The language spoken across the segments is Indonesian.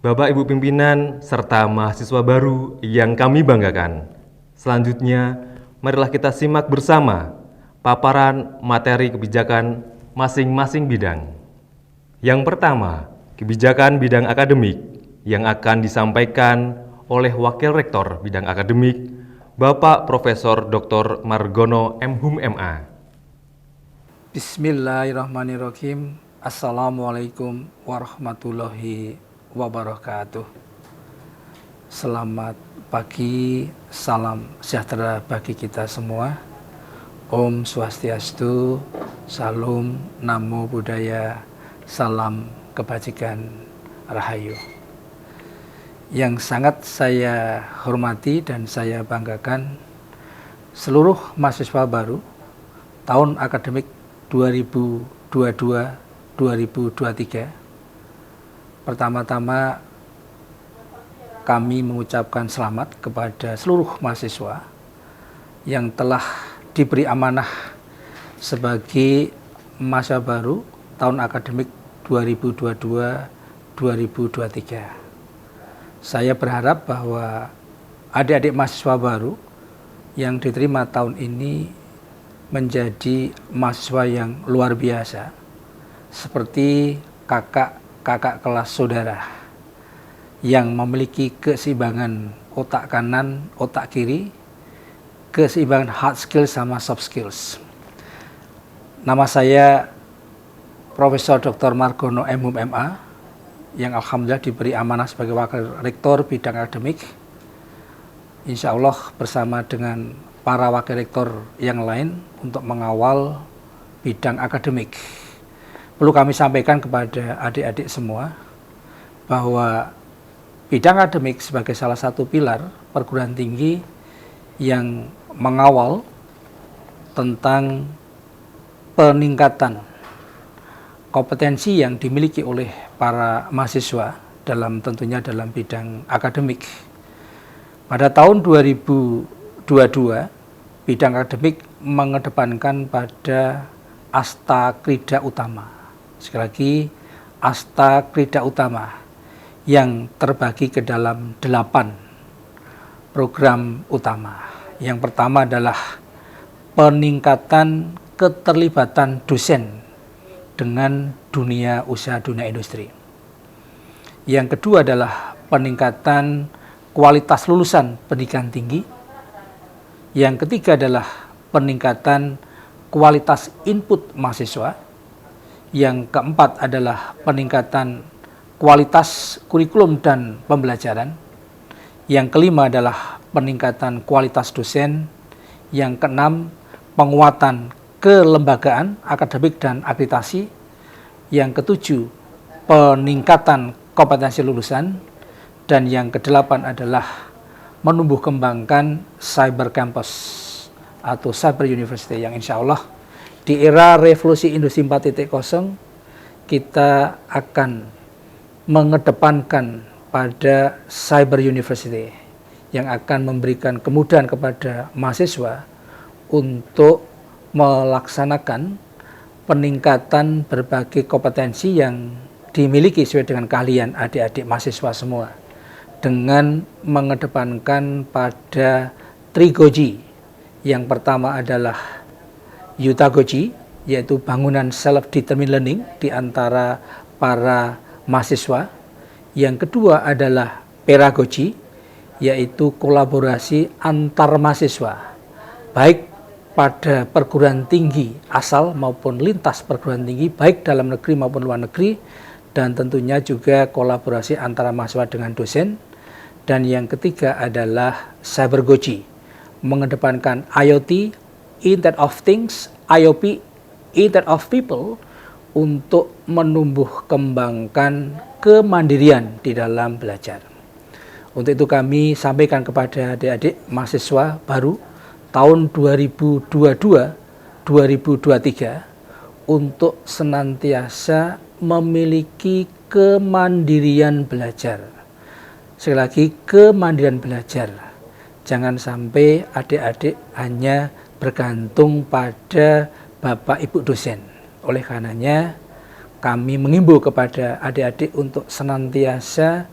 Bapak Ibu pimpinan serta mahasiswa baru yang kami banggakan. Selanjutnya, marilah kita simak bersama paparan materi kebijakan masing-masing bidang. Yang pertama, kebijakan bidang akademik yang akan disampaikan oleh Wakil Rektor Bidang Akademik, Bapak Profesor Dr. Margono M.Hum M.A. Bismillahirrahmanirrahim. Assalamualaikum warahmatullahi wabarakatuh. Selamat pagi, salam sejahtera bagi kita semua. Om Swastiastu, Salam, Namo Buddhaya, Salam Kebajikan, Rahayu. Yang sangat saya hormati dan saya banggakan, seluruh mahasiswa baru tahun akademik 2022-2023. Pertama-tama kami mengucapkan selamat kepada seluruh mahasiswa yang telah diberi amanah sebagai mahasiswa baru tahun akademik 2022-2023. Saya berharap bahwa adik-adik mahasiswa baru yang diterima tahun ini menjadi mahasiswa yang luar biasa, seperti kakak kelas saudara yang memiliki keseimbangan otak kanan, otak kiri, keseimbangan hard skills sama soft skills. Nama saya Profesor Dr. Margono M.Hum M.A. yang alhamdulillah diberi amanah sebagai Wakil Rektor Bidang Akademik. Insya Allah bersama dengan para Wakil Rektor yang lain untuk mengawal bidang akademik. Perlu kami sampaikan kepada adik-adik semua bahwa bidang akademik sebagai salah satu pilar perguruan tinggi yang mengawal tentang peningkatan kompetensi yang dimiliki oleh para mahasiswa tentunya dalam bidang akademik. Pada tahun 2022, bidang akademik mengedepankan pada asta krida utama. Sekali lagi, asta krida utama yang terbagi ke dalam 8 program utama. Yang pertama adalah peningkatan keterlibatan dosen dengan dunia usaha, dunia industri. Yang kedua adalah peningkatan kualitas lulusan pendidikan tinggi. Yang ketiga adalah peningkatan kualitas input mahasiswa. Yang keempat adalah peningkatan kualitas kurikulum dan pembelajaran. Yang kelima adalah peningkatan kualitas dosen. Yang keenam, penguatan kelembagaan akademik dan akreditasi. Yang ketujuh, peningkatan kompetensi lulusan. Dan yang kedelapan adalah menumbuh kembangkan cyber campus atau cyber university yang insya Allah di era revolusi industri 4.0 kita akan mengedepankan pada cyber university yang akan memberikan kemudahan kepada mahasiswa untuk melaksanakan peningkatan berbagai kompetensi yang dimiliki sesuai dengan keahlian adik-adik mahasiswa semua, dengan mengedepankan pada trigoji. Yang pertama adalah Yutagoji, yaitu bangunan self-determined learning di antara para mahasiswa. Yang kedua adalah Pedagogi, yaitu kolaborasi antar mahasiswa, baik pada perguruan tinggi asal maupun lintas perguruan tinggi, baik dalam negeri maupun luar negeri, dan tentunya juga kolaborasi antara mahasiswa dengan dosen. Dan yang ketiga adalah Cybergoji, mengedepankan IoT, Internet of Things, IOP, Internet of People, untuk menumbuh kembangkan kemandirian di dalam belajar. Untuk itu kami sampaikan kepada adik-adik mahasiswa baru tahun 2022-2023 untuk senantiasa memiliki kemandirian belajar. Sekali lagi, kemandirian belajar. Jangan sampai adik-adik hanya bergantung pada Bapak Ibu dosen. Oleh karenanya, kami mengimbau kepada adik-adik untuk senantiasa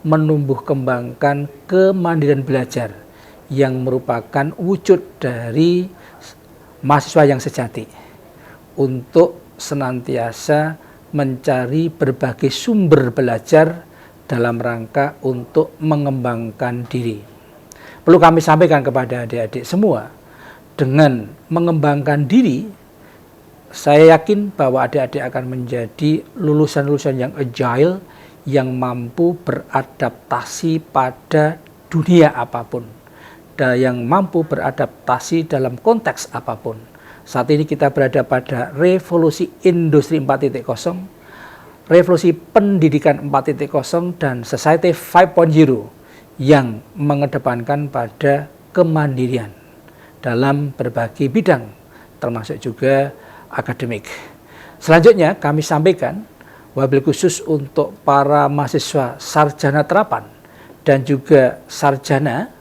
menumbuh kembangkan kemandirian belajar yang merupakan wujud dari mahasiswa yang sejati untuk senantiasa mencari berbagai sumber belajar dalam rangka untuk mengembangkan diri. Perlu kami sampaikan kepada adik-adik semua, dengan mengembangkan diri, saya yakin bahwa adik-adik akan menjadi lulusan-lulusan yang agile, yang mampu beradaptasi pada dunia apapun, dan yang mampu beradaptasi dalam konteks apapun. Saat ini kita berada pada revolusi industri 4.0, revolusi pendidikan 4.0, dan society 5.0 yang mengedepankan pada kemandirian dalam berbagai bidang, termasuk juga akademik. Selanjutnya kami sampaikan wabil khusus untuk para mahasiswa sarjana terapan dan juga sarjana,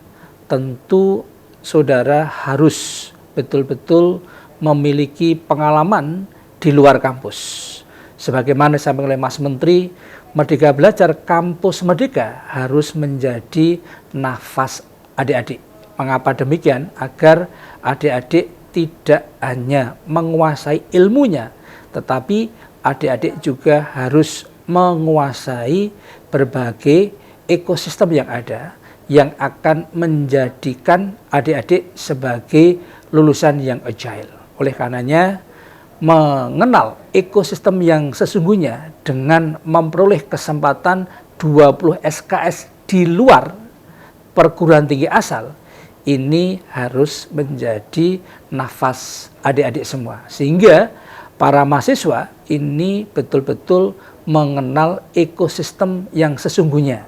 tentu saudara harus betul-betul memiliki pengalaman di luar kampus. Sebagaimana disampaikan oleh Mas Menteri, Merdeka Belajar Kampus Merdeka harus menjadi nafas adik-adik. Mengapa demikian? Agar adik-adik tidak hanya menguasai ilmunya, tetapi adik-adik juga harus menguasai berbagai ekosistem yang ada, yang akan menjadikan adik-adik sebagai lulusan yang agile. Oleh karenanya, mengenal ekosistem yang sesungguhnya dengan memperoleh kesempatan 20 SKS di luar perguruan tinggi asal, ini harus menjadi nafas adik-adik semua. Sehingga para mahasiswa ini betul-betul mengenal ekosistem yang sesungguhnya.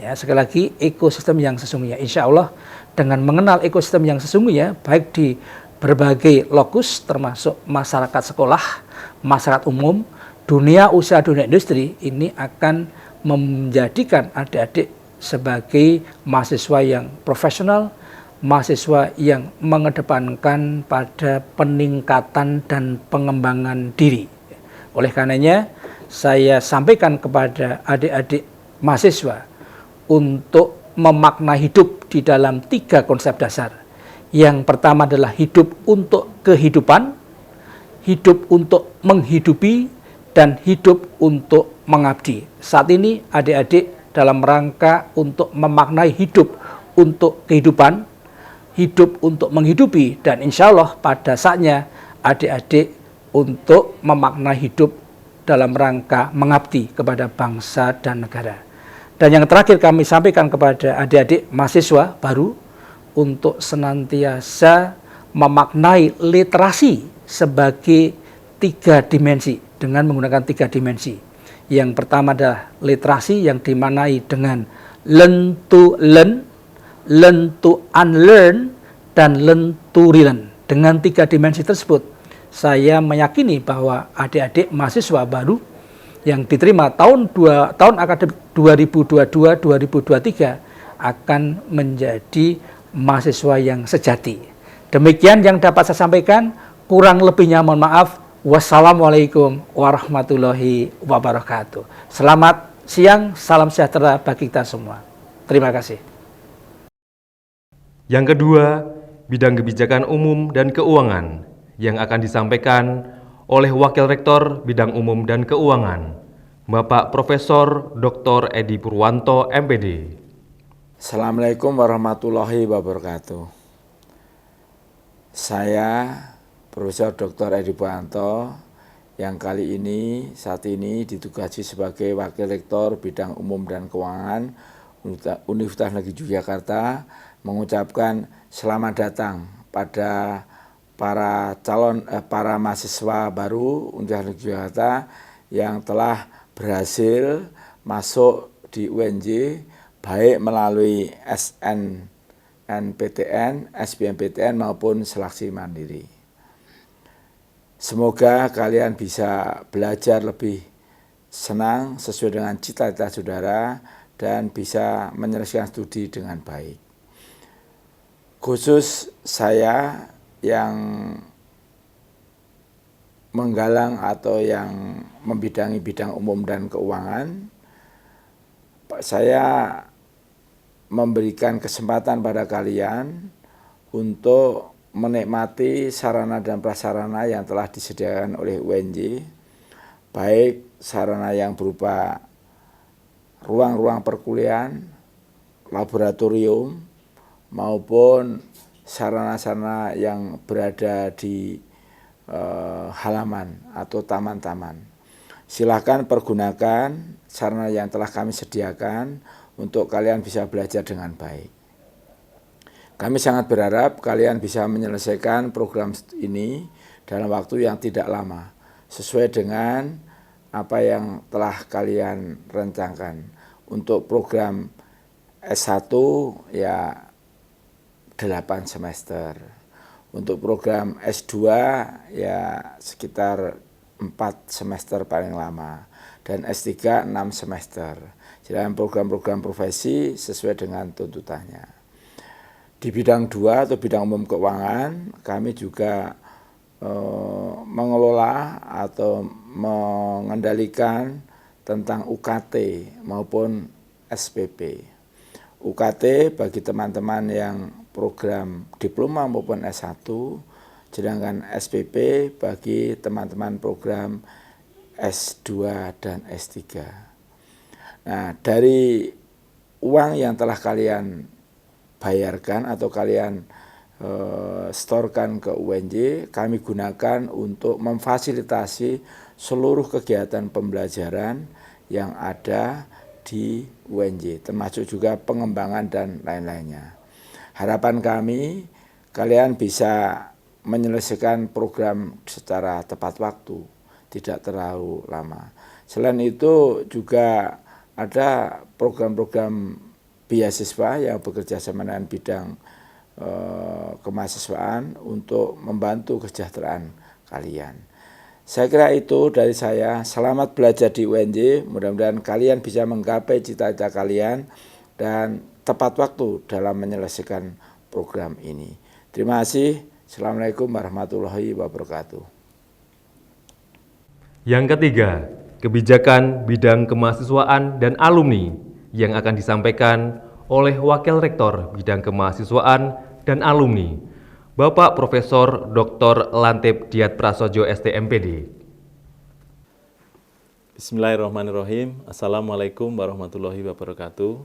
Ya, sekali lagi, ekosistem yang sesungguhnya. Insya Allah dengan mengenal ekosistem yang sesungguhnya, baik di berbagai lokus termasuk masyarakat sekolah, masyarakat umum, dunia usaha, dunia industri, ini akan menjadikan adik-adik sebagai mahasiswa yang profesional, mahasiswa yang mengedepankan pada peningkatan dan pengembangan diri. Oleh karenanya, saya sampaikan kepada adik-adik mahasiswa untuk memaknai hidup di dalam 3 konsep dasar. Yang pertama adalah hidup untuk kehidupan, hidup untuk menghidupi, dan hidup untuk mengabdi. Saat ini adik-adik dalam rangka untuk memaknai hidup untuk kehidupan, hidup untuk menghidupi, dan insya Allah pada saatnya adik-adik untuk memaknai hidup dalam rangka mengabdi kepada bangsa dan negara. Dan yang terakhir kami sampaikan kepada adik-adik mahasiswa baru untuk senantiasa memaknai literasi sebagai 3 dimensi, dengan menggunakan 3 dimensi. Yang pertama adalah literasi yang dimaknai dengan learn to learn, learn to unlearn, dan learn to relearn. Dengan 3 dimensi tersebut, saya meyakini bahwa adik-adik mahasiswa baru yang diterima tahun akademik 2022-2023 akan menjadi mahasiswa yang sejati. Demikian yang dapat saya sampaikan, kurang lebihnya mohon maaf. Wassalamualaikum warahmatullahi wabarakatuh. Selamat siang, salam sejahtera bagi kita semua. Terima kasih. Yang kedua, bidang kebijakan umum dan keuangan yang akan disampaikan oleh Wakil Rektor Bidang Umum dan Keuangan, Bapak Profesor Dr. Edi Purwanto, MPD. Assalamualaikum warahmatullahi wabarakatuh. Saya Profesor Dr. Edi Purwanto yang saat ini ditugasi sebagai Wakil Rektor Bidang Umum dan Keuangan Universitas Negeri Yogyakarta, mengucapkan selamat datang pada para mahasiswa baru Universitas Negeri Yogyakarta yang telah berhasil masuk di UNJ, baik melalui SNMPTN, SBMPTN maupun seleksi mandiri. Semoga kalian bisa belajar lebih senang sesuai dengan cita-cita saudara dan bisa menyelesaikan studi dengan baik. Khusus saya yang menggalang atau yang membidangi bidang umum dan keuangan, saya memberikan kesempatan pada kalian untuk menikmati sarana dan prasarana yang telah disediakan oleh UNJ, baik sarana yang berupa ruang-ruang perkuliahan, laboratorium, maupun sarana-sarana yang berada di halaman atau taman-taman. Silakan pergunakan sarana yang telah kami sediakan untuk kalian bisa belajar dengan baik. Kami sangat berharap kalian bisa menyelesaikan program ini dalam waktu yang tidak lama, sesuai dengan apa yang telah kalian rencanakan. Untuk program S1 ya 8 semester. Untuk program S2 ya sekitar 4 semester paling lama. Dan S3 6 semester. Jadi program-program profesi sesuai dengan tuntutannya. Di bidang 2 atau bidang umum keuangan, kami juga mengelola atau mengendalikan tentang UKT maupun SPP. UKT bagi teman-teman yang program diploma maupun S1, sedangkan SPP bagi teman-teman program S2 dan S3. Nah, dari uang yang telah kalian bayarkan atau kalian setorkan ke UNJ, kami gunakan untuk memfasilitasi seluruh kegiatan pembelajaran yang ada di UNJ, termasuk juga pengembangan dan lain-lainnya. Harapan kami, kalian bisa menyelesaikan program secara tepat waktu, tidak terlalu lama. Selain itu juga ada program-program beasiswa yang bekerja sama dengan bidang kemahasiswaan untuk membantu kesejahteraan kalian. Saya kira itu dari saya. Selamat belajar di UNJ. Mudah-mudahan kalian bisa menggapai cita-cita kalian dan tepat waktu dalam menyelesaikan program ini. Terima kasih. Assalamualaikum warahmatullahi wabarakatuh. Yang ketiga, kebijakan bidang kemahasiswaan dan alumni yang akan disampaikan oleh Wakil Rektor Bidang Kemahasiswaan dan Alumni, Bapak Profesor Dr. Lantip Diat Prasojo STMPD. Bismillahirrahmanirrahim. Assalamualaikum warahmatullahi wabarakatuh.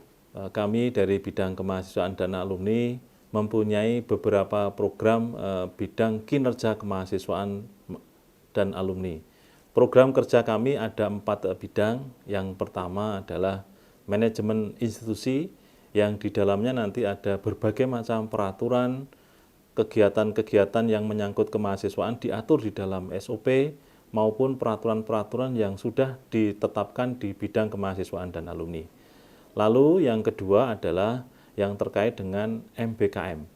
Kami dari Bidang Kemahasiswaan dan Alumni mempunyai beberapa program bidang kinerja kemahasiswaan dan alumni. Program kerja kami ada 4 bidang. Yang pertama adalah manajemen institusi, yang di dalamnya nanti ada berbagai macam peraturan, kegiatan-kegiatan yang menyangkut kemahasiswaan diatur di dalam SOP maupun peraturan-peraturan yang sudah ditetapkan di bidang kemahasiswaan dan alumni. Lalu yang kedua adalah yang terkait dengan MBKM,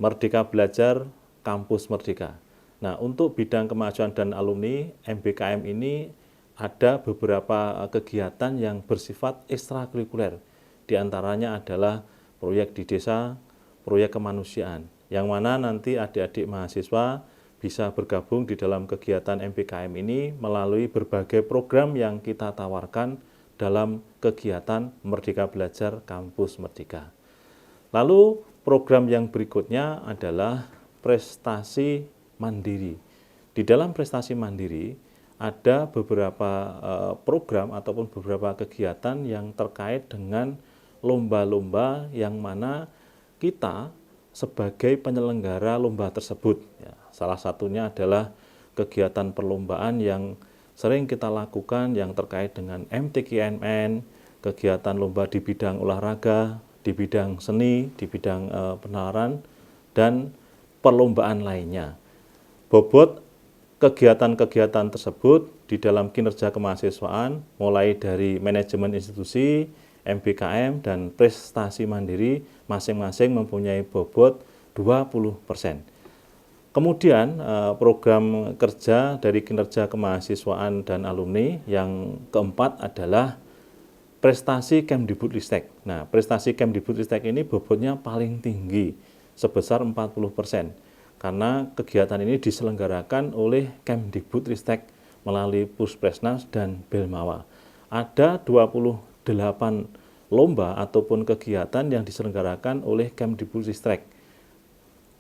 Merdeka Belajar Kampus Merdeka. Nah, untuk bidang kemahasiswaan dan alumni, MBKM ini ada beberapa kegiatan yang bersifat ekstrakurikuler. Di antaranya adalah proyek di desa, proyek kemanusiaan, yang mana nanti adik-adik mahasiswa bisa bergabung di dalam kegiatan MBKM ini melalui berbagai program yang kita tawarkan dalam kegiatan Merdeka Belajar Kampus Merdeka. Lalu program yang berikutnya adalah prestasi mandiri. Di dalam prestasi mandiri ada beberapa program ataupun beberapa kegiatan yang terkait dengan lomba-lomba yang mana kita sebagai penyelenggara lomba tersebut. Ya, salah satunya adalah kegiatan perlombaan yang sering kita lakukan yang terkait dengan MTQNN, kegiatan lomba di bidang olahraga, di bidang seni, di bidang penalaran, dan perlombaan lainnya. Bobot kegiatan-kegiatan tersebut di dalam kinerja kemahasiswaan mulai dari manajemen institusi, MBKM, dan prestasi mandiri masing-masing mempunyai bobot 20%. Kemudian program kerja dari kinerja kemahasiswaan dan alumni yang keempat adalah prestasi Kemdikbudristek. Nah, prestasi Kemdikbudristek ini bobotnya paling tinggi sebesar 40%. Karena kegiatan ini diselenggarakan oleh Kemdikbudristek melalui Puspresnas dan Belmawa. Ada 28 lomba ataupun kegiatan yang diselenggarakan oleh Kemdikbudristek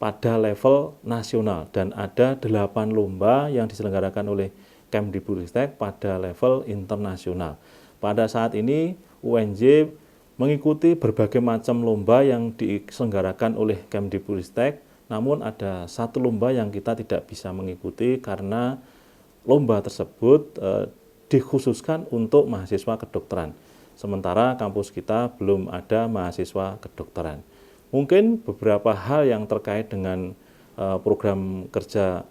pada level nasional, dan ada 8 lomba yang diselenggarakan oleh Kemdikbudristek pada level internasional. Pada saat ini UNJ mengikuti berbagai macam lomba yang diselenggarakan oleh Kemdikbudristek, namun ada satu lomba yang kita tidak bisa mengikuti karena lomba tersebut dikhususkan untuk mahasiswa kedokteran. Sementara kampus kita belum ada mahasiswa kedokteran. Mungkin beberapa hal yang terkait dengan program kerja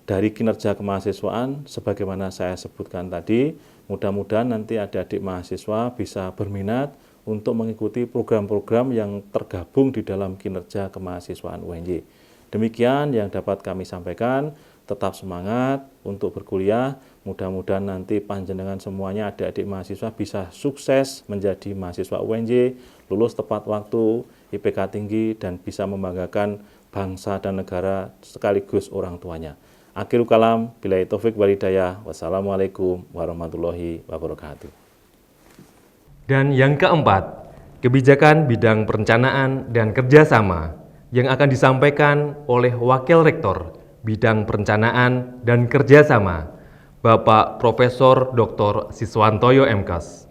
dari kinerja kemahasiswaan sebagaimana saya sebutkan tadi, mudah-mudahan nanti adik-adik mahasiswa bisa berminat untuk mengikuti program-program yang tergabung di dalam kinerja kemahasiswaan UNJ. Demikian yang dapat kami sampaikan. Tetap semangat untuk berkuliah. Mudah-mudahan nanti panjenengan semuanya adik-adik mahasiswa bisa sukses menjadi mahasiswa UNJ, lulus tepat waktu, IPK tinggi, dan bisa membanggakan bangsa dan negara sekaligus orang tuanya. Akhirul kalam, billahi taufik wal hidayah. Wassalamualaikum warahmatullahi wabarakatuh. Dan yang keempat, kebijakan bidang perencanaan dan kerjasama yang akan disampaikan oleh Wakil Rektor Bidang Perencanaan dan Kerjasama, Bapak Profesor Dr. Siswantoyo MKes.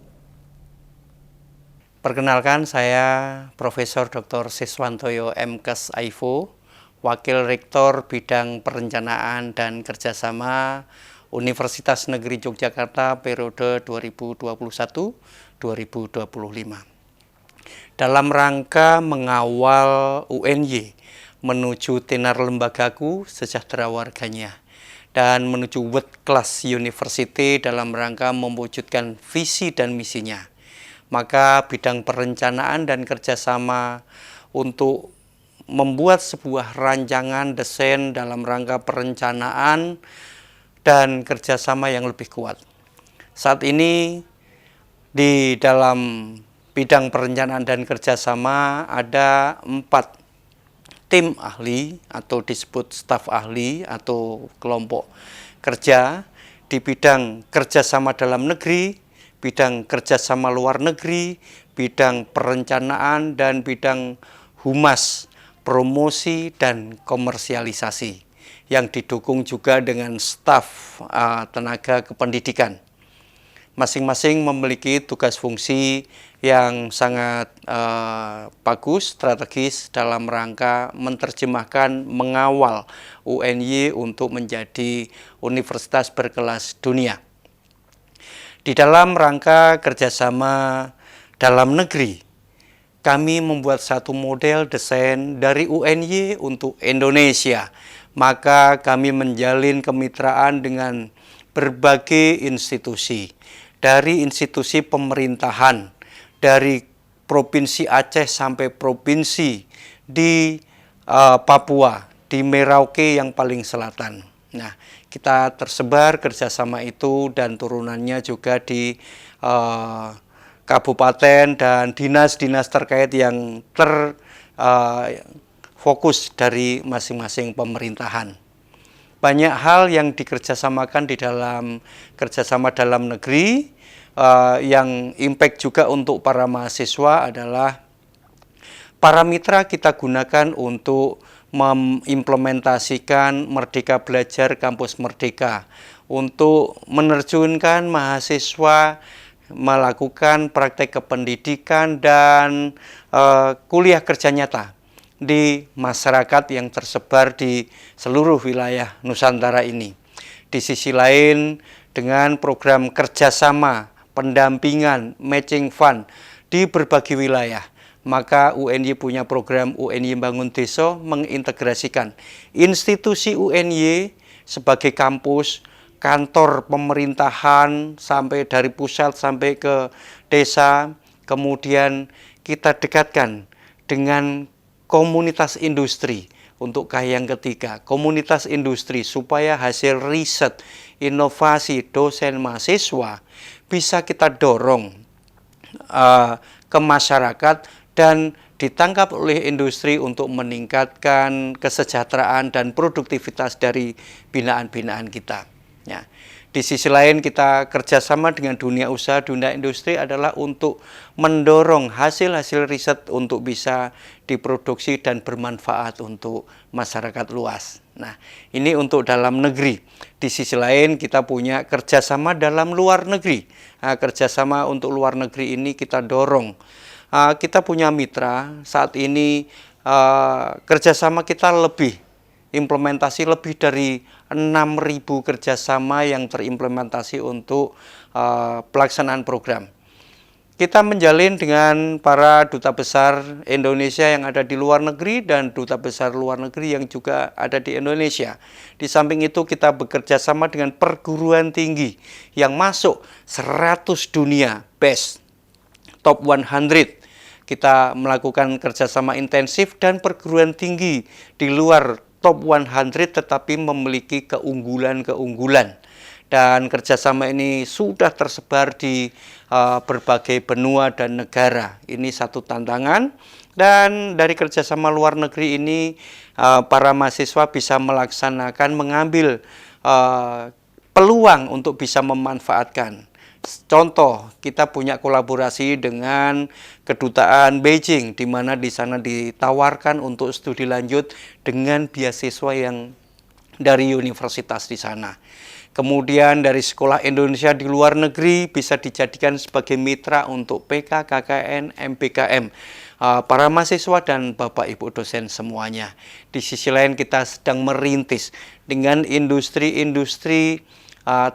Perkenalkan, saya Profesor Dr. Siswantoyo MKes AIFO, Wakil Rektor Bidang Perencanaan dan Kerjasama Universitas Negeri Yogyakarta periode 2021-2025. Dalam rangka mengawal UNY menuju tenar lembagaku sejahtera warganya dan menuju World Class University dalam rangka mewujudkan visi dan misinya, maka bidang perencanaan dan kerjasama untuk membuat sebuah rancangan desain dalam rangka perencanaan dan kerjasama yang lebih kuat. Saat ini di dalam bidang perencanaan dan kerjasama ada 4 tim ahli atau disebut staf ahli atau kelompok kerja di bidang kerjasama dalam negeri, bidang kerjasama luar negeri, bidang perencanaan, dan bidang humas, promosi, dan komersialisasi yang didukung juga dengan staf tenaga kependidikan. Masing-masing memiliki tugas fungsi yang sangat bagus, strategis dalam rangka menerjemahkan, mengawal UNY untuk menjadi universitas berkelas dunia. Di dalam rangka kerjasama dalam negeri, kami membuat satu model desain dari UNY untuk Indonesia. Maka kami menjalin kemitraan dengan berbagai institusi, dari institusi pemerintahan, dari Provinsi Aceh sampai provinsi di Papua, di Merauke yang paling selatan. Nah, kita tersebar kerjasama itu dan turunannya juga di kabupaten dan dinas-dinas terkait yang terfokus dari masing-masing pemerintahan. Banyak hal yang dikerjasamakan di dalam kerjasama dalam negeri, yang impact juga untuk para mahasiswa adalah para mitra kita gunakan untuk mengimplementasikan Merdeka Belajar Kampus Merdeka, untuk menerjunkan mahasiswa melakukan praktek kependidikan dan kuliah kerja nyata di masyarakat yang tersebar di seluruh wilayah Nusantara ini. Di sisi lain, dengan program kerjasama, pendampingan, matching fund di berbagai wilayah, maka UNY punya program UNY Bangun Desa mengintegrasikan institusi UNY sebagai kampus, kantor pemerintahan sampai dari pusat sampai ke desa, kemudian kita dekatkan dengan komunitas industri. Untuk yang ketiga, komunitas industri, supaya hasil riset, inovasi dosen mahasiswa bisa kita dorong ke masyarakat dan ditangkap oleh industri untuk meningkatkan kesejahteraan dan produktivitas dari binaan-binaan kita. Ya. Di sisi lain kita kerjasama dengan dunia usaha, dunia industri adalah untuk mendorong hasil-hasil riset untuk bisa diproduksi dan bermanfaat untuk masyarakat luas. Nah, ini untuk dalam negeri. Di sisi lain kita punya kerjasama dalam luar negeri. Nah, kerjasama untuk luar negeri ini kita dorong. Kita punya mitra saat ini, kerjasama kita implementasi lebih dari 6.000 kerjasama yang terimplementasi untuk pelaksanaan program. Kita menjalin dengan para duta besar Indonesia yang ada di luar negeri dan duta besar luar negeri yang juga ada di Indonesia. Di samping itu kita bekerja sama dengan perguruan tinggi yang masuk 100 dunia best, top 100. Kita melakukan kerjasama intensif dan perguruan tinggi di luar top 100 tetapi memiliki keunggulan-keunggulan. Dan kerjasama ini sudah tersebar di berbagai benua dan negara. Ini satu tantangan. Dan dari kerjasama luar negeri ini, para mahasiswa bisa mengambil peluang untuk bisa memanfaatkan. Contoh, kita punya kolaborasi dengan kedutaan Beijing, di mana di sana ditawarkan untuk studi lanjut dengan beasiswa yang dari universitas di sana. Kemudian dari sekolah Indonesia di luar negeri bisa dijadikan sebagai mitra untuk PK, KKN, MBKM, para mahasiswa dan Bapak Ibu dosen semuanya. Di sisi lain kita sedang merintis dengan industri-industri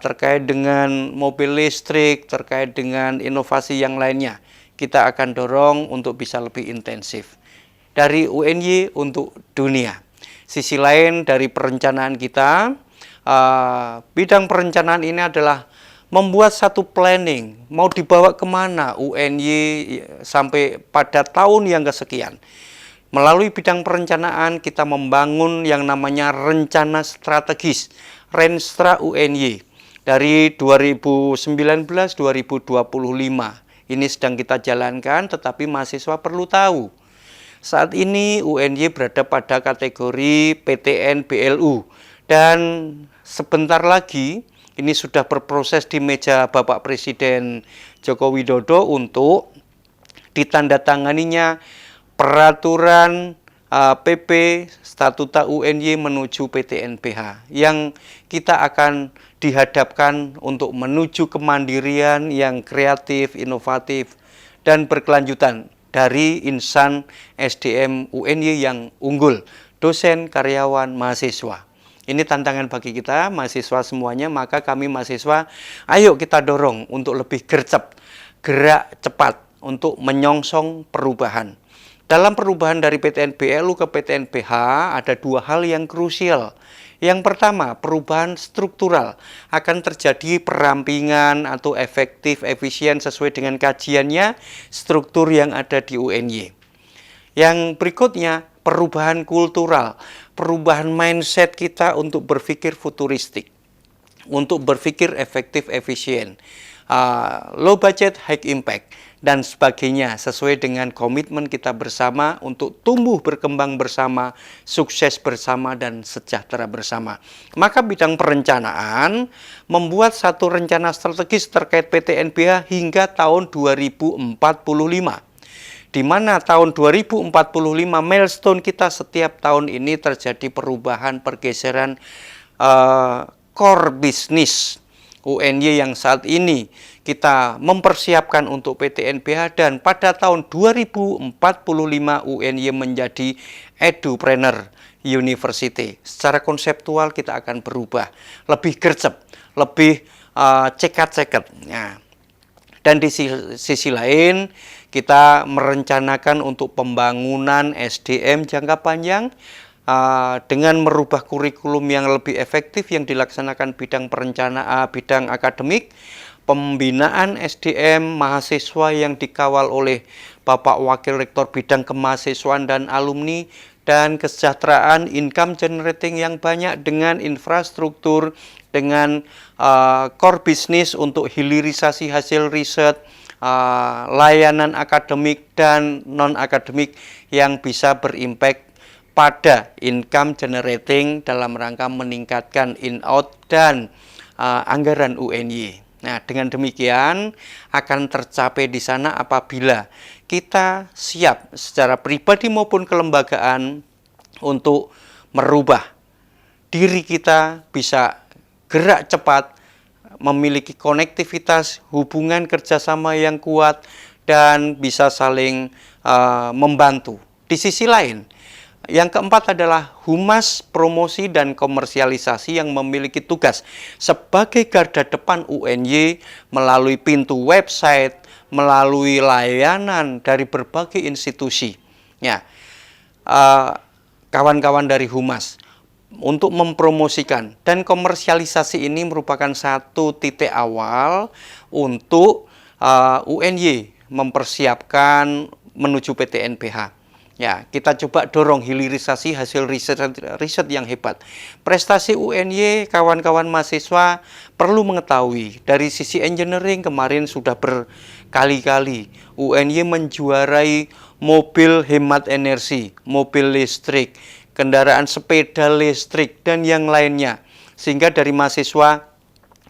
terkait dengan mobil listrik, terkait dengan inovasi yang lainnya. Kita akan dorong untuk bisa lebih intensif. Dari UNY untuk dunia. Sisi lain dari perencanaan kita, bidang perencanaan ini adalah membuat satu planning, mau dibawa kemana UNY sampai pada tahun yang kesekian. Melalui bidang perencanaan kita membangun yang namanya rencana strategis, Renstra UNY dari 2019-2025. Ini sedang kita jalankan, tetapi mahasiswa perlu tahu. Saat ini UNY berada pada kategori PTN BLU dan sebentar lagi ini sudah berproses di meja Bapak Presiden Joko Widodo untuk ditandatanganinya peraturan PP Statuta UNY menuju PTNBH yang kita akan dihadapkan untuk menuju kemandirian yang kreatif, inovatif, dan berkelanjutan dari insan SDM UNY yang unggul, dosen, karyawan, mahasiswa. Ini tantangan bagi kita, mahasiswa semuanya, maka kami mahasiswa, ayo kita dorong untuk lebih gercep, gerak cepat untuk menyongsong perubahan. Dalam perubahan dari PTN BLU ke PTN BH ada dua hal yang krusial. Yang pertama, perubahan struktural akan terjadi perampingan atau efektif, efisien sesuai dengan kajiannya, struktur yang ada di UNY. Yang berikutnya, perubahan kultural, perubahan mindset kita untuk berpikir futuristik, untuk berpikir efektif, efisien, low budget, high impact, dan sebagainya sesuai dengan komitmen kita bersama untuk tumbuh berkembang bersama, sukses bersama, dan sejahtera bersama. Maka bidang perencanaan membuat satu rencana strategis terkait PTNBH hingga tahun 2045. Di mana tahun 2045 milestone kita setiap tahun ini terjadi perubahan pergeseran core bisnis UNY yang saat ini kita mempersiapkan untuk PTNBH dan pada tahun 2045 UNY menjadi edupreneur university. Secara konseptual kita akan berubah, lebih gercep, lebih cekat-cekat. Nah, dan di sisi lain kita merencanakan untuk pembangunan SDM jangka panjang dengan merubah kurikulum yang lebih efektif yang dilaksanakan bidang perencanaan, bidang akademik, pembinaan SDM mahasiswa yang dikawal oleh Bapak Wakil Rektor bidang kemahasiswaan dan alumni, dan kesejahteraan income generating yang banyak dengan infrastruktur, dengan core bisnis untuk hilirisasi hasil riset, layanan akademik dan non-akademik yang bisa berimpact pada income generating dalam rangka meningkatkan in-out dan anggaran UNY. Nah, dengan demikian akan tercapai di sana apabila kita siap secara pribadi maupun kelembagaan untuk merubah diri kita, bisa gerak cepat, memiliki konektivitas, hubungan kerjasama yang kuat, dan bisa saling membantu. Di sisi lain, yang keempat adalah Humas Promosi dan Komersialisasi yang memiliki tugas sebagai garda depan UNY melalui pintu website, melalui layanan dari berbagai institusi. Ya, kawan-kawan dari Humas untuk mempromosikan dan komersialisasi ini merupakan satu titik awal untuk UNY mempersiapkan menuju PTNBH. Ya, kita coba dorong hilirisasi hasil riset yang hebat. Prestasi UNY, kawan-kawan mahasiswa perlu mengetahui dari sisi engineering kemarin sudah berkali-kali UNY menjuarai mobil hemat energi, mobil listrik, kendaraan sepeda listrik, dan yang lainnya. Sehingga dari mahasiswa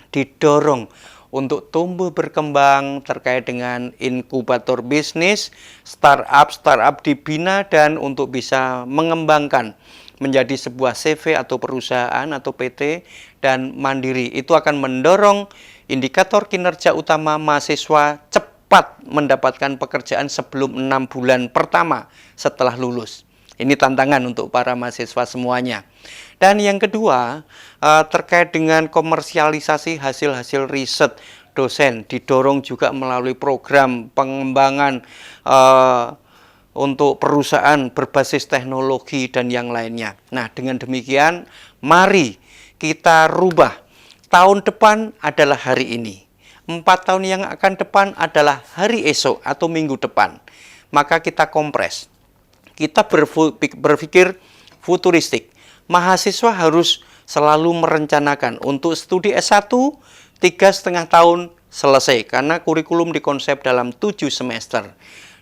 didorong untuk tumbuh berkembang terkait dengan inkubator bisnis, startup dibina, dan untuk bisa mengembangkan menjadi sebuah CV atau perusahaan atau PT dan mandiri. Itu akan mendorong indikator kinerja utama mahasiswa cepat mendapatkan pekerjaan sebelum 6 bulan pertama setelah lulus. Ini tantangan untuk para mahasiswa semuanya. Dan yang kedua, terkait dengan komersialisasi hasil-hasil riset dosen, didorong juga melalui program pengembangan untuk perusahaan berbasis teknologi dan yang lainnya. Nah, dengan demikian, mari kita rubah. Tahun depan adalah hari ini. 4 tahun yang akan depan adalah hari esok atau minggu depan. Maka kita kompres. Kita berpikir futuristik. Mahasiswa harus selalu merencanakan untuk studi S1 3,5 tahun selesai karena kurikulum dikonsep dalam 7 semester.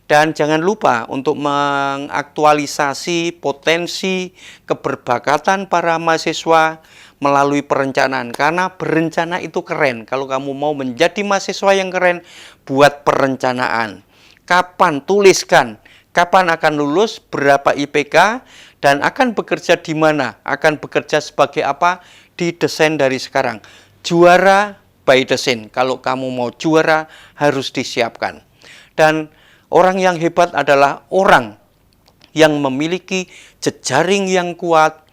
Dan jangan lupa untuk mengaktualisasi potensi keberbakatan para mahasiswa melalui perencanaan, karena berencana itu keren. Kalau kamu mau menjadi mahasiswa yang keren, buat perencanaan. Kapan? Tuliskan. Kapan akan lulus, berapa IPK, dan akan bekerja di mana, akan bekerja sebagai apa, didesain dari sekarang. Juara by design. Kalau kamu mau juara, harus disiapkan. Dan orang yang hebat adalah orang yang memiliki jejaring yang kuat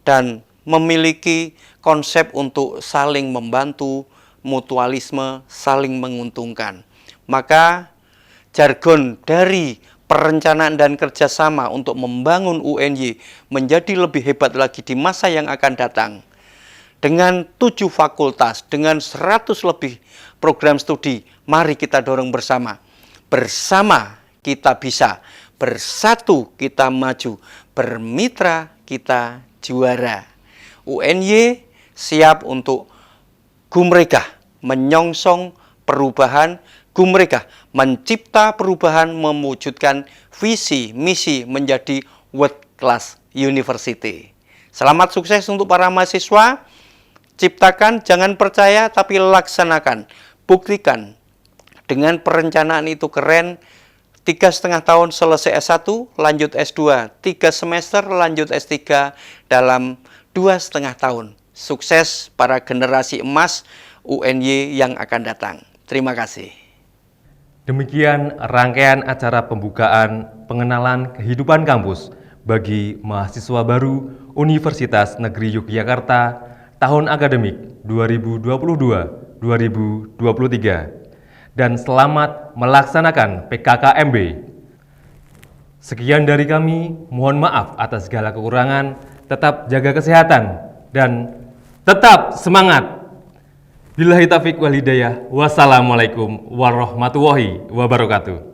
dan memiliki konsep untuk saling membantu, mutualisme, saling menguntungkan. Maka jargon dari perencanaan dan kerjasama untuk membangun UNY menjadi lebih hebat lagi di masa yang akan datang. Dengan 7 fakultas, dengan 100 lebih program studi, mari kita dorong bersama. Bersama kita bisa, bersatu kita maju, bermitra kita juara. UNY siap untuk gumregah, menyongsong perubahan, gumregah, mencipta perubahan, mewujudkan visi, misi menjadi world class university. Selamat sukses untuk para mahasiswa. Ciptakan, jangan percaya, tapi laksanakan. Buktikan. Dengan perencanaan itu keren, 3,5 tahun selesai S1, lanjut S2, 3 semester lanjut S3 dalam 2,5 tahun. Sukses para generasi emas UNY yang akan datang. Terima kasih. Demikian rangkaian acara pembukaan pengenalan kehidupan kampus bagi mahasiswa baru Universitas Negeri Yogyakarta tahun akademik 2022-2023, dan selamat melaksanakan PKKMB. Sekian dari kami, mohon maaf atas segala kekurangan, tetap jaga kesehatan, dan tetap semangat. Billahi taufiq wal hidayah. Wassalamualaikum warahmatullahi wabarakatuh.